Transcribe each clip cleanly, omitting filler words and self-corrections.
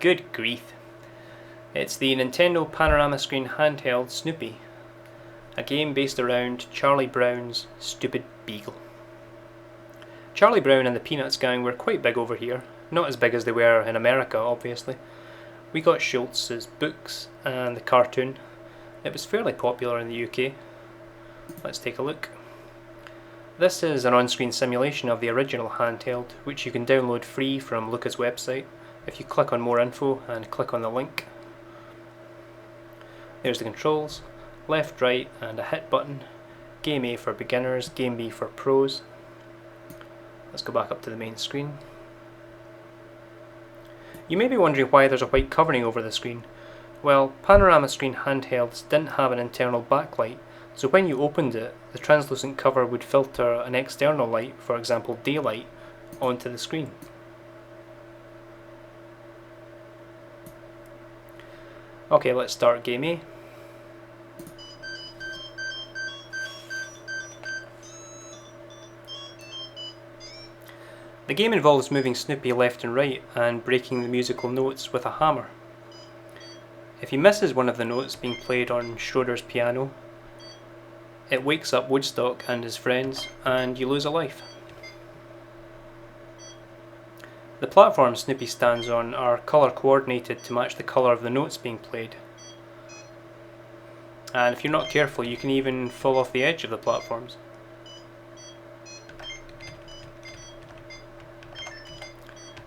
Good grief. It's the Nintendo Panorama screen handheld Snoopy, a game based around Charlie Brown's stupid beagle. Charlie Brown and the Peanuts gang were quite big over here, not as big as they were in America obviously. We got Schultz's books and the cartoon. It was fairly popular in the UK. Let's take a look. This is an on-screen simulation of the original handheld, which you can download free from Luca's website if you click on more info and click on the link. There's the controls, left, right and a hit button, Game A for beginners, Game B for pros. Let's go back up to the main screen. You may be wondering why there's a white covering over the screen. Well, Panorama screen handhelds didn't have an internal backlight, so when you opened it, the translucent cover would filter an external light, for example daylight, onto the screen. Okay, let's start Game A. The game involves moving Snoopy left and right and breaking the musical notes with a hammer. If he misses one of the notes being played on Shroeder's piano, it wakes up Woodstock and his friends, and you lose a life. The platforms Snoopy stands on are colour coordinated to match the colour of the notes being played. And if you're not careful, you can even fall off the edge of the platforms.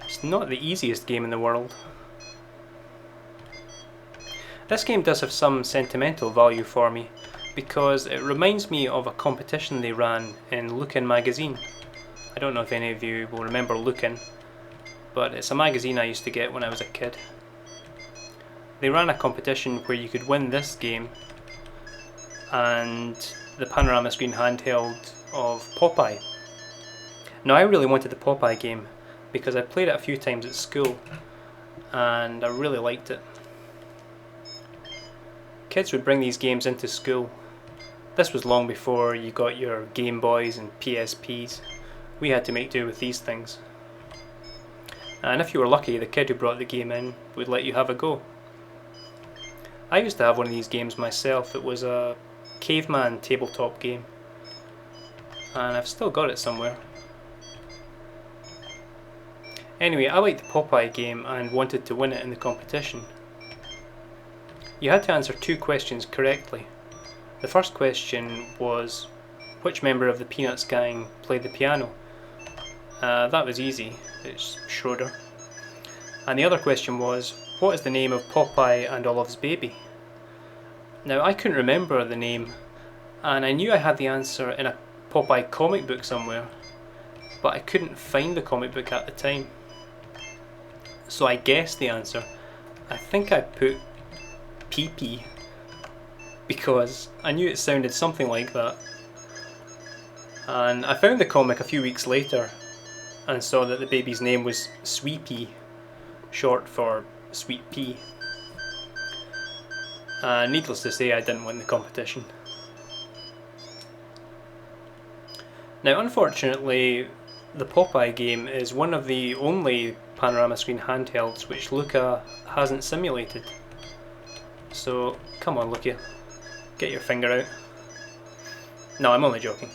It's not the easiest game in the world. This game does have some sentimental value for me, because it reminds me of a competition they ran in Luca magazine. I don't know if any of you will remember Luca, but it's a magazine I used to get when I was a kid. They ran a competition where you could win this game and the Panorama screen handheld of Popeye. Now I really wanted the Popeye game because I played it a few times at school and I really liked it. Kids would bring these games into school. This was long before you got your Game Boys and PSPs. We had to make do with these things. And if you were lucky, the kid who brought the game in would let you have a go. I used to have one of these games myself. It was a caveman tabletop game. And I've still got it somewhere. Anyway, I liked the Popeye game and wanted to win it in the competition. You had to answer 2 questions correctly. The first question was, which member of the Peanuts gang played the piano? That was easy, it's Shroeder. And the other question was, what is the name of Popeye and Olive's baby? Now I couldn't remember the name, and I knew I had the answer in a Popeye comic book somewhere, but I couldn't find the comic book at the time. So I guessed the answer. I think I put Pee-Pee, because I knew it sounded something like that. And I found the comic a few weeks later and saw that the baby's name was Sweepy, short for Sweet Pea. Needless to say, I didn't win the competition. Now unfortunately, the Popeye game is one of the only Panorama screen handhelds which Luca hasn't simulated. So come on Luca, get your finger out. No, I'm only joking.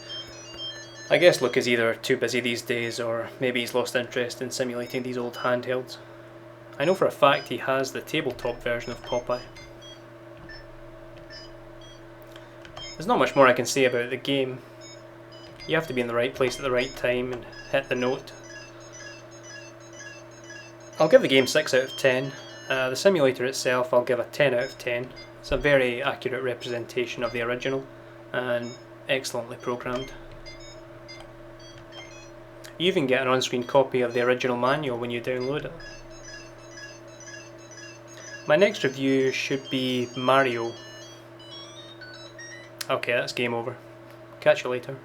I guess Luca's either too busy these days or maybe he's lost interest in simulating these old handhelds. I know for a fact he has the tabletop version of Popeye. There's not much more I can say about the game. You have to be in the right place at the right time and hit the note. I'll give the game 6 out of 10. The simulator itself I'll give a 10 out of 10. It's a very accurate representation of the original and excellently programmed. You even get an on-screen copy of the original manual when you download it. My next review should be Mario. Okay, that's game over. Catch you later.